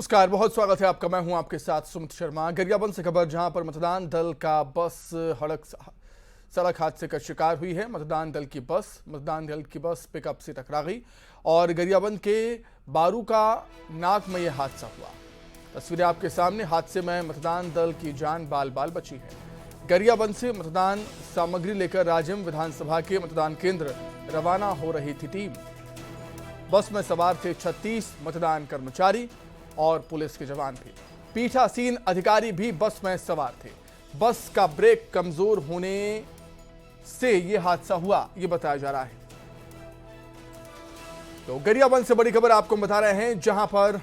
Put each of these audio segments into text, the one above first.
नमस्कार, बहुत स्वागत है आपका। मैं हूं आपके साथ सुमित शर्मा। गरियाबंद से खबर, जहां पर मतदान दल का बस सड़क हादसे का शिकार हुई है। मतदान दल की बस पिकअप से टकरा गई और गरियाबंद के बारू का नाक में यह हादसा हुआ। तस्वीरें आपके सामने। हादसे में मतदान दल की जान बाल बाल बची है। गरियाबंद से मतदान सामग्री लेकर राजिम विधानसभा के मतदान केंद्र रवाना हो रही थी टीम। बस में सवार थे 36 मतदान कर्मचारी और पुलिस के जवान भी। पीठासीन अधिकारी भी बस में सवार थे। बस का ब्रेक कमजोर होने से यह हादसा हुआ, यह बताया जा रहा है। तो गरियाबंद से बड़ी खबर आपको बता रहे हैं, जहां पर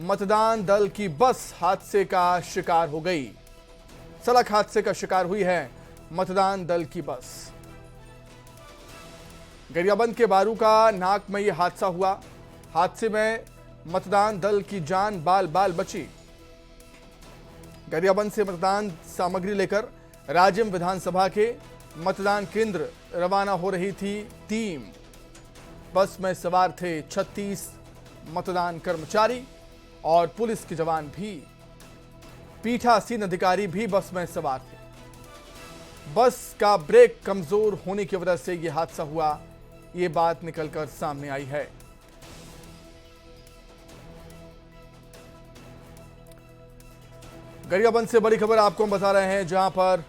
मतदान दल की बस हादसे का शिकार हो गई। सड़क हादसे का शिकार हुई है मतदान दल की बस। गरियाबंद के बारू का नाक में यह हादसा हुआ। हादसे में मतदान दल की जान बाल बाल बची। गरियाबंद से मतदान सामग्री लेकर राजिम विधानसभा के मतदान केंद्र रवाना हो रही थी टीम। बस में सवार थे 36 मतदान कर्मचारी और पुलिस के जवान भी। पीठासीन अधिकारी भी बस में सवार थे। बस का ब्रेक कमजोर होने की वजह से यह हादसा हुआ, ये बात निकलकर सामने आई है। गरियाबंद से बड़ी खबर आपको हम बता रहे हैं, जहां पर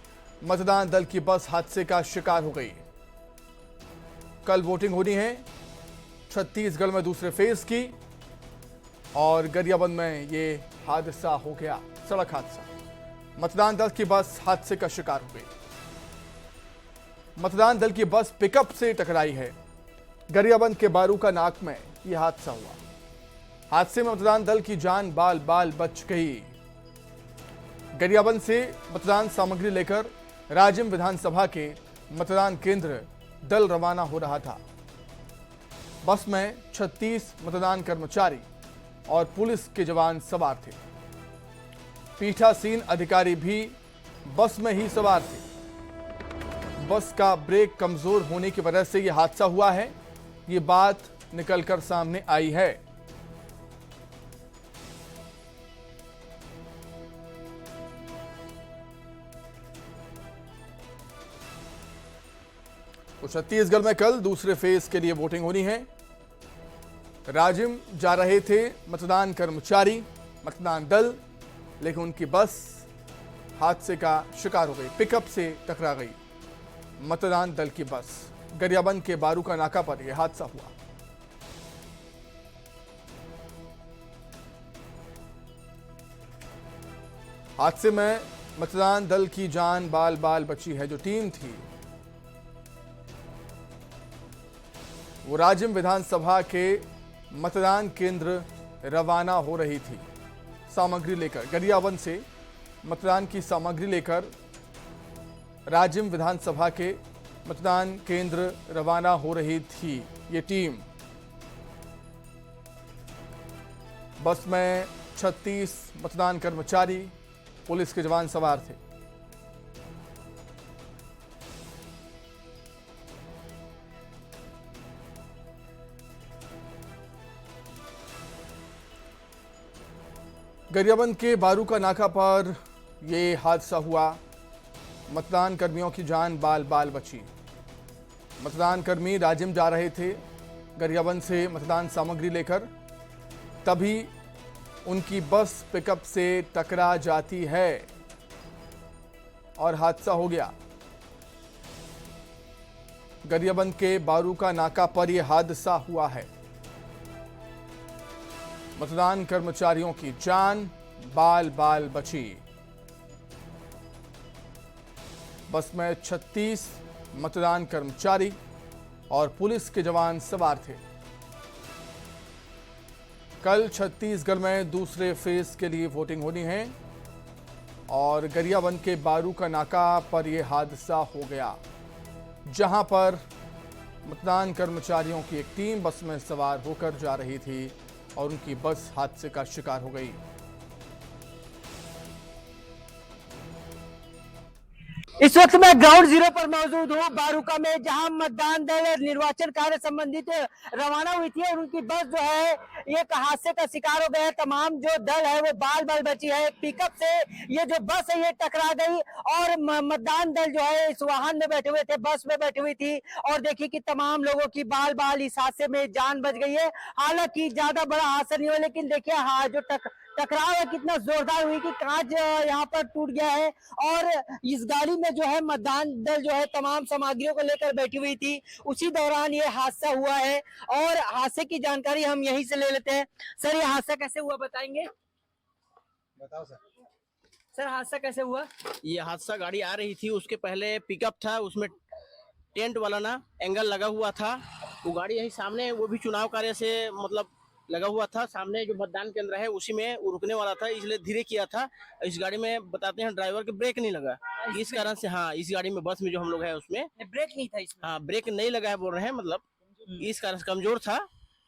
मतदान दल की बस हादसे का शिकार हो गई। कल वोटिंग होनी है छत्तीसगढ़ में दूसरे फेज की, और गरियाबंद में ये हादसा हो गया, सड़क हादसा। मतदान दल की बस हादसे का शिकार हो गई। मतदान दल की बस पिकअप से टकराई है। गरियाबंद के बारू का नाक में यह हादसा हुआ। हादसे में मतदान दल की जान बाल बाल बच गई। गरियाबंद से मतदान सामग्री लेकर राजिम विधानसभा के मतदान केंद्र दल रवाना हो रहा था। बस में 36 मतदान कर्मचारी और पुलिस के जवान सवार थे। पीठासीन अधिकारी भी बस में ही सवार थे। बस का ब्रेक कमजोर होने की वजह से यह हादसा हुआ है, ये बात निकलकर सामने आई है। तो छत्तीसगढ़ में कल दूसरे फेज के लिए वोटिंग होनी है। राजिम जा रहे थे मतदान कर्मचारी, मतदान दल, लेकिन उनकी बस हादसे का शिकार हो गई। पिकअप से टकरा गई मतदान दल की बस। गरियाबंद के बारू का नाका पर यह हादसा हुआ। हादसे में मतदान दल की जान बाल बाल बची है। जो टीम थी वो राजिम विधानसभा के मतदान केंद्र रवाना हो रही थी सामग्री लेकर। गरियाबंद से मतदान की सामग्री लेकर राजिम विधानसभा के मतदान केंद्र रवाना हो रही थी ये टीम। बस में 36 मतदान कर्मचारी, पुलिस के जवान सवार थे। गरियाबंद के बारू का नाका पर यह हादसा हुआ। मतदान कर्मियों की जान बाल बाल बची। मतदान कर्मी राजिम जा रहे थे गरियाबंद से मतदान सामग्री लेकर, तभी उनकी बस पिकअप से टकरा जाती है और हादसा हो गया। गरियाबंद के बारू का नाका पर यह हादसा हुआ है। मतदान कर्मचारियों की जान बाल बाल बची। बस में 36 मतदान कर्मचारी और पुलिस के जवान सवार थे। कल छत्तीसगढ़ में दूसरे फेज के लिए वोटिंग होनी है और गरियाबंद के बारू का नाका पर यह हादसा हो गया, जहां पर मतदान कर्मचारियों की एक टीम बस में सवार होकर जा रही थी और उनकी बस हादसे का शिकार हो गई। इस वक्त मैं ग्राउंड जीरो पर मौजूद हूँ बारूका में, जहां मतदान दल निर्वाचन कार्य संबंधित रवाना हुई थी और उनकी बस जो है एक हादसे का शिकार हो गया है। तमाम जो दल है वो बाल बाल बची है। पिकअप से ये जो बस है ये टकरा गई और मतदान दल जो है इस वाहन में बैठे हुए थे, बस में बैठी हुई थी और देखिए कि तमाम लोगों की बाल बाल इस हादसे में जान बच गई है। हालांकि ज्यादा बड़ा हादसा नहीं हुआ, लेकिन देखिए हाँ जो टकराव है कितना जोरदार हुई कि कांच यहाँ पर टूट गया है। और इस गाड़ी में जो है मतदान दल जो है तमाम सामग्रियों को लेकर बैठी हुई थी, उसी दौरान ये हादसा हुआ है और हादसे की जानकारी हम यहीं से ले लेते हैं। सर ये हादसा कैसे हुआ बताएंगे? बताओ सर। सर हादसा कैसे हुआ? ये हादसा गाड़ी आ रही थी, उसके पहले पिकअप था, उसमें टेंट वाला ना एंगल लगा हुआ था। वो गाड़ी यही सामने, वो भी चुनाव कार्य से मतलब लगा हुआ था। सामने जो मतदान केंद्र है उसी में वो रुकने वाला था, इसलिए धीरे किया था। इस गाड़ी में बताते हैं ड्राइवर के ब्रेक नहीं लगा, इस कारण से हाँ इस गाड़ी में बस में जो हम लोग हैं उसमें ब्रेक नहीं था इसमें। हाँ ब्रेक नहीं लगा है बोल रहे हैं, मतलब इस कारण से कमजोर था,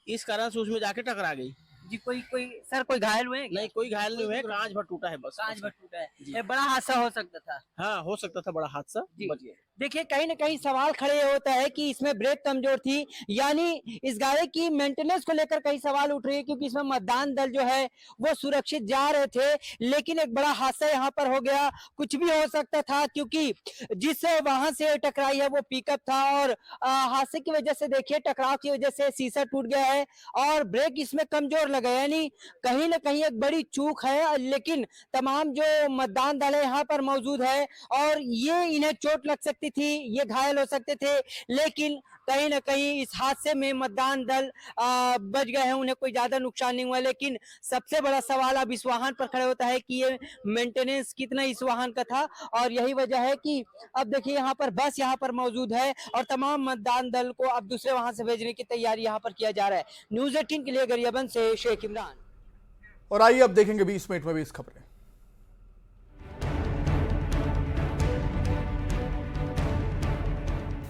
इस कारण से उसमें जाके टकरा गई जी कोई सर कोई घायल हुए? नहीं कोई घायल नहीं हुए, कांच भर टूटा है बस। कांच भर टूटा है। ये बड़ा हादसा हो सकता था। हाँ हो सकता था बड़ा हादसा। बच गया। देखिए कहीं ना कहीं सवाल खड़े होता है कि इसमें ब्रेक कमजोर थी, यानी इस गाड़ी की मेंटेनेंस को लेकर कई सवाल उठ रहे हैं, क्योंकि इसमें मतदान दल जो है वो सुरक्षित जा रहे थे, लेकिन एक बड़ा हादसा यहाँ पर हो गया। कुछ भी हो सकता था, क्योंकि जिस वाहन से टकराई है वो पिकअप था और हादसे की वजह से देखिए टकराव की वजह से शीशा टूट गया है और ब्रेक इसमें कमजोर लगा, यानी कहीं ना कहीं एक बड़ी चूक है। लेकिन तमाम जो मतदान दल है यहाँ पर मौजूद है और ये इन्हें चोट लग सकती थी, ये घायल हो सकते थे, लेकिन कहीं ना कहीं इस हादसे में मतदान दल बच गए हैं, उन्हें कोई ज्यादा नुकसान नहीं हुआ। लेकिन सबसे बड़ा सवाल अब इस वाहन पर खड़े होता है कि ये मेंटेनेंस कितना इस वाहन का था, और यही वजह है कि अब देखिए यहाँ पर बस यहाँ पर मौजूद है और तमाम मतदान दल को अब दूसरे वाहन से भेजने की तैयारी यहाँ पर किया जा रहा है। न्यूज़ 18 के लिए गरियाबंद से शेख इमरान। और आइए अब देखेंगे 20 मिनट में 20 खबरें।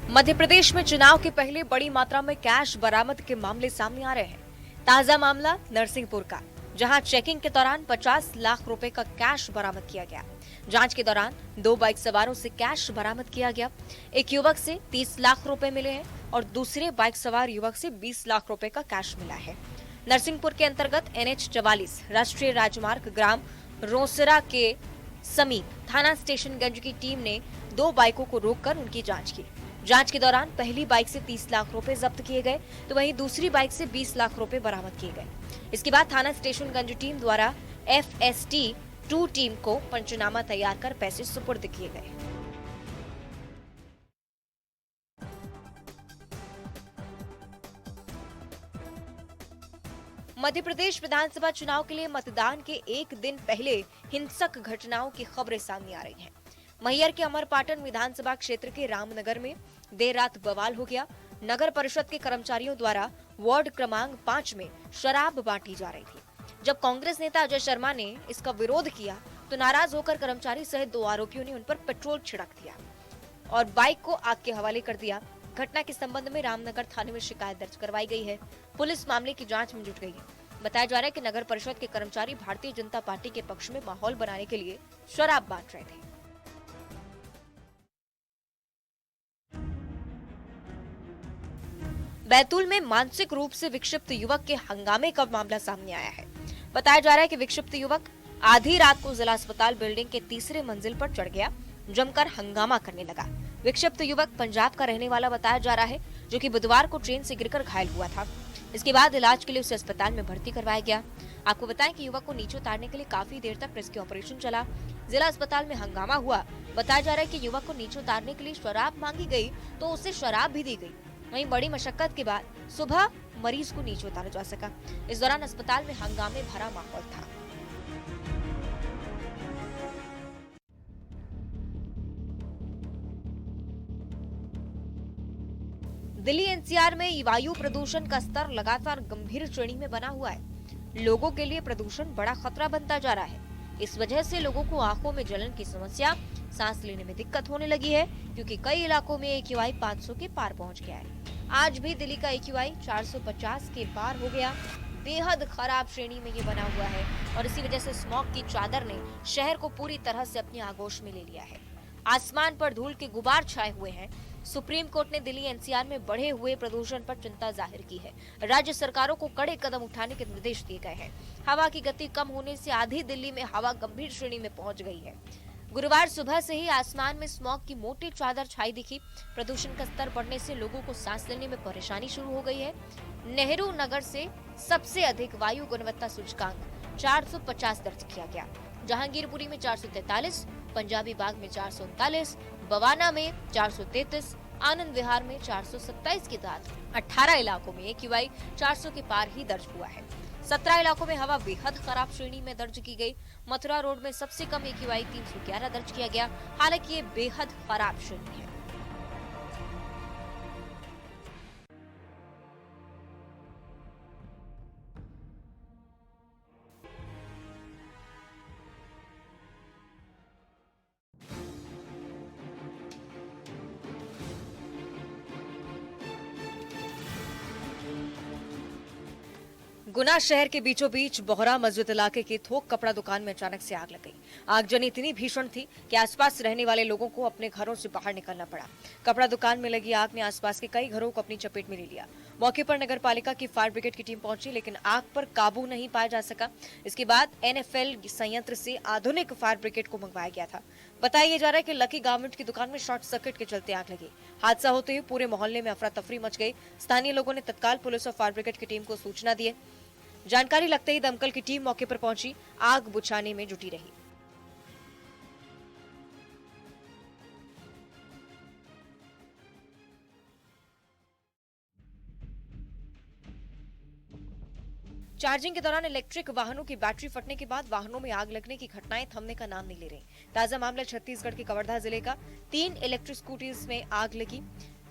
मध्य प्रदेश में चुनाव के पहले बड़ी मात्रा में कैश बरामद के मामले सामने आ रहे हैं। ताजा मामला नरसिंहपुर का, जहां चेकिंग के दौरान 50 लाख रुपए का कैश बरामद किया गया। जांच के दौरान 2 बाइक सवारों से कैश बरामद किया गया। एक युवक से 30 लाख रुपए मिले हैं और दूसरे बाइक सवार युवक से 20 लाख रुपए का कैश मिला है। नरसिंहपुर के अंतर्गत NH 44 राष्ट्रीय राजमार्ग ग्राम रोसरा के समीप थाना स्टेशनगंज की टीम ने 2 बाइकों को रोककर उनकी जांच की। जांच के दौरान पहली बाइक से 30 लाख रुपए जब्त किए गए, तो वहीं दूसरी बाइक से 20 लाख रुपए बरामद किए गए। इसके बाद थाना स्टेशनगंज टीम द्वारा FST 2 टीम को पंचनामा तैयार कर पैसे सुपुर्द किए गए। मध्य प्रदेश विधानसभा चुनाव के लिए मतदान के एक दिन पहले हिंसक घटनाओं की खबरें सामने आ रही हैं। मैहर के अमरपाटन विधानसभा क्षेत्र के रामनगर में देर रात बवाल हो गया। नगर परिषद के कर्मचारियों द्वारा वार्ड क्रमांक 5 में शराब बांटी जा रही थी। जब कांग्रेस नेता अजय शर्मा ने इसका विरोध किया तो नाराज होकर कर्मचारी सहित 2 आरोपियों ने उन पर पेट्रोल छिड़क दिया और बाइक को आग के हवाले कर दिया। घटना के संबंध में रामनगर थाने में शिकायत दर्ज करवाई गई है। पुलिस मामले की जांच में जुट गई है। बताया जा रहा है कि नगर परिषद के कर्मचारी भारतीय जनता पार्टी के पक्ष में माहौल बनाने के लिए शराब बांट रहे थे। बैतूल में मानसिक रूप से विक्षिप्त युवक के हंगामे का मामला सामने आया है। बताया जा रहा है कि विक्षिप्त युवक आधी रात को जिला अस्पताल बिल्डिंग के 3रे मंजिल पर चढ़ गया, जमकर हंगामा करने लगा। विक्षिप्त युवक पंजाब का रहने वाला बताया जा रहा है, जो कि बुधवार को ट्रेन से गिरकर घायल हुआ था। इसके बाद इलाज के लिए उसे अस्पताल में भर्ती करवाया गया। आपको बताएं कि युवक को नीचे उतारने के लिए काफी देर तक रेस्क्यू ऑपरेशन चला। जिला अस्पताल में हंगामा हुआ। बताया जा रहा है कि युवक को नीचे उतारने के लिए शराब मांगी गई तो उसे शराब भी दी गई। वहीं बड़ी मशक्कत के बाद सुबह मरीज को नीचे उतारा जा सका। इस दौरान अस्पताल में हंगामे भरा माहौल था। दिल्ली NCR में वायु प्रदूषण का स्तर लगातार गंभीर श्रेणी में बना हुआ है। लोगों के लिए प्रदूषण बड़ा खतरा बनता जा रहा है। इस वजह से लोगों को आंखों में जलन की समस्या, सांस लेने में दिक्कत होने लगी है, क्योंकि कई इलाकों में AQI 500 के पार पहुंच गया है। आज भी दिल्ली का AQI 450 के पार हो गया। बेहद खराब श्रेणी में ये बना हुआ है और इसी वजह से स्मॉग की चादर ने शहर को पूरी तरह से अपनी आगोश में ले लिया है। आसमान पर धूल के गुबार छाए हुए हैं। सुप्रीम कोर्ट ने दिल्ली एनसीआर में बढ़े हुए प्रदूषण पर चिंता जाहिर की है। राज्य सरकारों को कड़े कदम उठाने के निर्देश दिए गए हैं। हवा की गति कम होने से आधी दिल्ली में हवा गंभीर श्रेणी में पहुंच गई है। गुरुवार सुबह से ही आसमान में स्मॉग की मोटी चादर छाई दिखी। प्रदूषण का स्तर बढ़ने से लोगों को सांस लेने में परेशानी शुरू हो गई है। नेहरू नगर से सबसे अधिक वायु गुणवत्ता सूचकांक 450 दर्ज किया गया। जहांगीरपुरी में 443, पंजाबी बाग में 439, बवाना में 433, आनंद विहार में 427 के साथ 18 इलाकों में AQI 400 के पार ही दर्ज हुआ है। 17 इलाकों में हवा बेहद खराब श्रेणी में दर्ज की गई। मथुरा रोड में सबसे कम AQI 311 दर्ज किया गया। हालांकि ये बेहद खराब श्रेणी है। गुना शहर के बीचों बीच बोहरा मस्जिद इलाके की थोक कपड़ा दुकान में अचानक से आग लग गई। आगजनी इतनी भीषण थी कि आसपास रहने वाले लोगों को अपने घरों से बाहर निकलना पड़ा। कपड़ा दुकान में लगी आग ने आसपास के कई घरों को अपनी चपेट में ले लिया। मौके पर नगर पालिका की फायर ब्रिगेड की टीम पहुंची, लेकिन आग पर काबू नहीं पाया जा सका। इसके बाद NFL संयंत्र से आधुनिक फायर ब्रिगेड को मंगवाया गया था। बताया जा रहा है कि लकी गारमेंट की दुकान में शॉर्ट सर्किट के चलते आग लगी। हादसा होते ही पूरे मोहल्ले में अफरा तफरी मच गई। स्थानीय लोगों ने तत्काल पुलिस और फायर ब्रिगेड की टीम को सूचना दी। जानकारी लगते ही दमकल की टीम मौके पर पहुंची, आग बुझाने में जुटी रही। चार्जिंग के दौरान इलेक्ट्रिक वाहनों की बैटरी फटने के बाद वाहनों में आग लगने की घटनाएं थमने का नाम नहीं ले रही। ताजा मामला छत्तीसगढ़ के कवर्धा जिले का। 3 इलेक्ट्रिक स्कूटीज में आग लगी।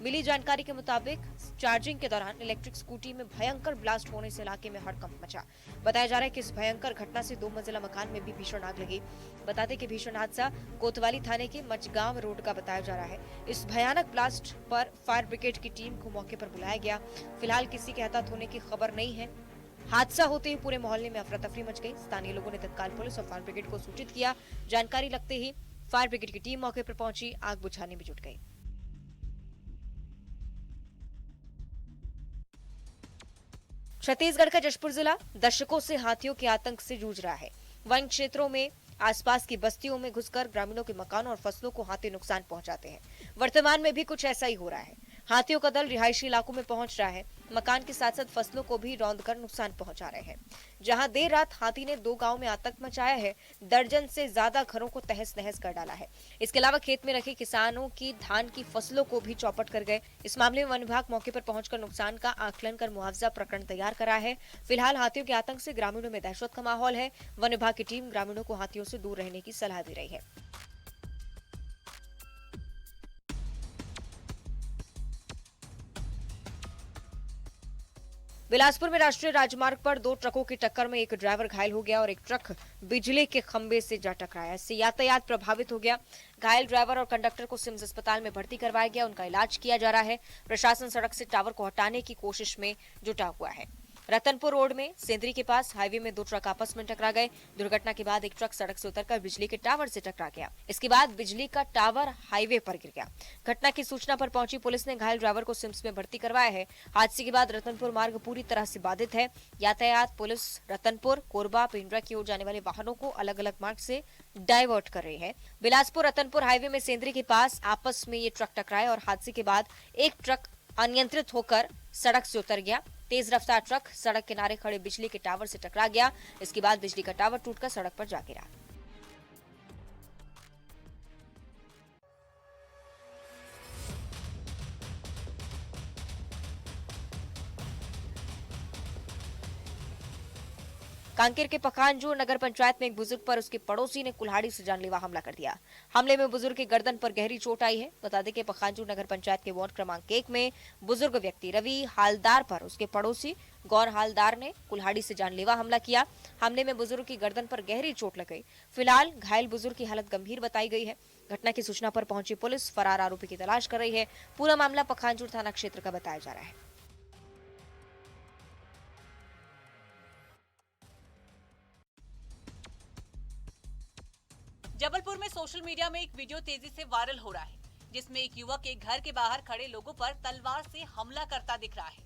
मिली जानकारी के मुताबिक चार्जिंग के दौरान इलेक्ट्रिक स्कूटी में भयंकर ब्लास्ट होने से इलाके में हड़कंप मचा। बताया जा रहा है कि इस भयंकर घटना से 2 मंजिला मकान में भी भीषण आग लगी। बता दें कि भीषण हादसा कोतवाली थाने के मचगांव रोड का बताया जा रहा है। इस भयानक ब्लास्ट पर फायर ब्रिगेड की टीम को मौके पर बुलाया गया। फिलहाल किसी के हताहत होने की खबर नहीं है। हादसा होते ही पूरे मोहल्ले में अफरा तफरी मच गई। स्थानीय लोगों ने तत्काल पुलिस और फायर ब्रिगेड को सूचित किया। जानकारी लगते ही फायर ब्रिगेड की टीम मौके पर पहुंची, आग बुझाने में जुट गई। छत्तीसगढ़ का जशपुर जिला दशकों से हाथियों के आतंक से जूझ रहा है। वन क्षेत्रों में आसपास की बस्तियों में घुसकर ग्रामीणों के मकानों और फसलों को हाथी नुकसान पहुंचाते हैं। वर्तमान में भी कुछ ऐसा ही हो रहा है। हाथियों का दल रिहायशी इलाकों में पहुंच रहा है। मकान के साथ साथ फसलों को भी रौंदकर नुकसान पहुंचा रहे हैं। जहां देर रात हाथी ने 2 गांव में आतंक मचाया है, दर्जन से ज्यादा घरों को तहस नहस कर डाला है। इसके अलावा खेत में रखे किसानों की धान की फसलों को भी चौपट कर गए। इस मामले में वन विभाग मौके पर पहुंचकर नुकसान का आकलन कर मुआवजा प्रकरण तैयार करा है। फिलहाल हाथियों के आतंक से ग्रामीणों में दहशत का माहौल है। वन विभाग की टीम ग्रामीणों को हाथियों से दूर रहने की सलाह दे रही है। बिलासपुर में राष्ट्रीय राजमार्ग पर 2 ट्रकों की टक्कर में एक ड्राइवर घायल हो गया और एक ट्रक बिजली के खंभे से जा टकराया। इससे यातायात प्रभावित हो गया। घायल ड्राइवर और कंडक्टर को सिम्स अस्पताल में भर्ती करवाया गया। उनका इलाज किया जा रहा है। प्रशासन सड़क से टावर को हटाने की कोशिश में जुटा हुआ है। रतनपुर रोड में सेंद्री के पास हाईवे में 2 ट्रक आपस में टकरा गए। दुर्घटना के बाद एक ट्रक सड़क से उतरकर बिजली के टावर से टकरा गया। इसके बाद बिजली का टावर हाईवे पर गिर गया। घटना की सूचना पर पहुंची पुलिस ने घायल ड्राइवर को सिम्स में भर्ती करवाया है। हादसे के बाद रतनपुर मार्ग पूरी तरह से बाधित है। यातायात पुलिस रतनपुर, कोरबा, पेंड्रा की ओर जाने वाले वाहनों को अलग अलग मार्ग से डाइवर्ट कर रही है। बिलासपुर रतनपुर हाईवे में सेंद्री के पास आपस में ये ट्रक टकराए और हादसे के बाद एक ट्रक अनियंत्रित होकर सड़क से उतर गया। तेज रफ्तार ट्रक सड़क किनारे खड़े बिजली के टावर से टकरा गया। इसके बाद बिजली का टावर टूटकर सड़क पर जा गिरा। कांकेर के पखानजोर नगर पंचायत में एक बुजुर्ग पर उसके पड़ोसी ने कुल्हाड़ी से जानलेवा हमला कर दिया। हमले में बुजुर्ग की गर्दन पर गहरी चोट आई है। बता दें कि पखानजोर नगर पंचायत के वार्ड क्रमांक 1 में बुजुर्ग व्यक्ति रवि हालदार पर उसके पड़ोसी गौर हालदार ने कुल्हाड़ी से जानलेवा हमला किया। हमले में बुजुर्ग की गर्दन पर गहरी चोट लग गई। फिलहाल घायल बुजुर्ग की हालत गंभीर बताई गई है। घटना की सूचना पर पहुंची पुलिस फरार आरोपी की तलाश कर रही है। पूरा मामला पखानजोर थाना क्षेत्र का बताया जा रहा है। जबलपुर में सोशल मीडिया में एक वीडियो तेजी से वायरल हो रहा है, जिसमें एक युवक एक घर के बाहर खड़े लोगों पर तलवार से हमला करता दिख रहा है।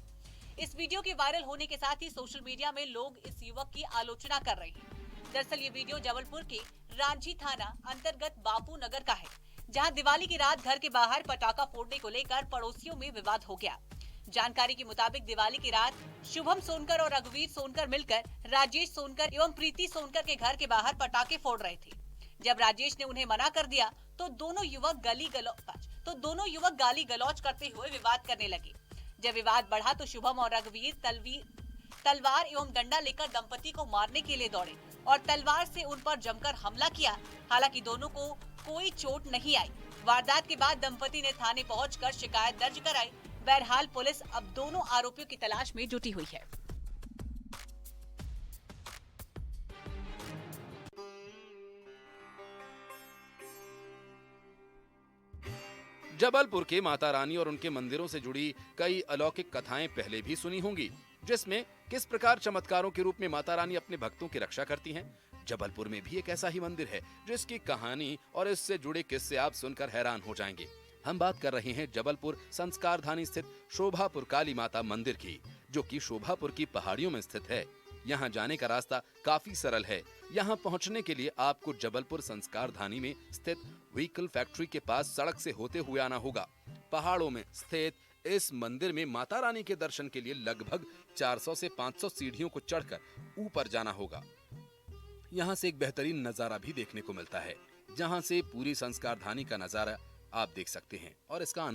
इस वीडियो के वायरल होने के साथ ही सोशल मीडिया में लोग इस युवक की आलोचना कर रहे हैं। दरअसल ये वीडियो जबलपुर के रांझी थाना अंतर्गत बापू नगर का है, जहां दिवाली की रात घर के बाहर पटाखा फोड़ने को लेकर पड़ोसियों में विवाद हो गया। जानकारी के मुताबिक दिवाली की रात शुभम सोनकर और रघुवीर सोनकर मिलकर राजेश सोनकर एवं प्रीति सोनकर के घर के बाहर पटाखे फोड़ रहे थे। जब राजेश ने उन्हें मना कर दिया तो दोनों युवक गाली गलौज करते हुए विवाद करने लगे। जब विवाद बढ़ा तो शुभम और रघुवीर तलवार एवं डंडा लेकर दंपति को मारने के लिए दौड़े और तलवार से उन पर जमकर हमला किया। हालांकि दोनों को कोई चोट नहीं आई। वारदात के बाद दंपति ने थाने पहुंचकर शिकायत दर्ज कराई। बहरहाल पुलिस अब दोनों आरोपियों की तलाश में जुटी हुई है। जबलपुर के माता रानी और उनके मंदिरों से जुड़ी कई अलौकिक कथाएं पहले भी सुनी होंगी, जिसमें किस प्रकार चमत्कारों के रूप में माता रानी अपने भक्तों की रक्षा करती हैं। जबलपुर में भी एक ऐसा ही मंदिर है जिसकी कहानी और इससे जुड़े किस्से आप सुनकर हैरान हो जाएंगे। हम बात कर रहे हैं जबलपुर संस्कारधानी स्थित शोभापुर काली माता मंदिर की, जो कि शोभापुर की पहाड़ियों में स्थित है। यहाँ जाने का रास्ता काफी सरल है। यहाँ पहुँचने के लिए आपको जबलपुर संस्कारधानी में स्थित व्हीकल फैक्ट्री के पास सड़क से होते हुए आना होगा। पहाड़ों में स्थित इस मंदिर में माता रानी के दर्शन के लिए लगभग 400 से 500 सीढ़ियों को चढ़कर ऊपर जाना होगा। यहाँ से एक बेहतरीन नजारा भी देखने को मिलता है, जहाँ से पूरी संस्कारधानी का नजारा आप देख सकते हैं और इसका आनंद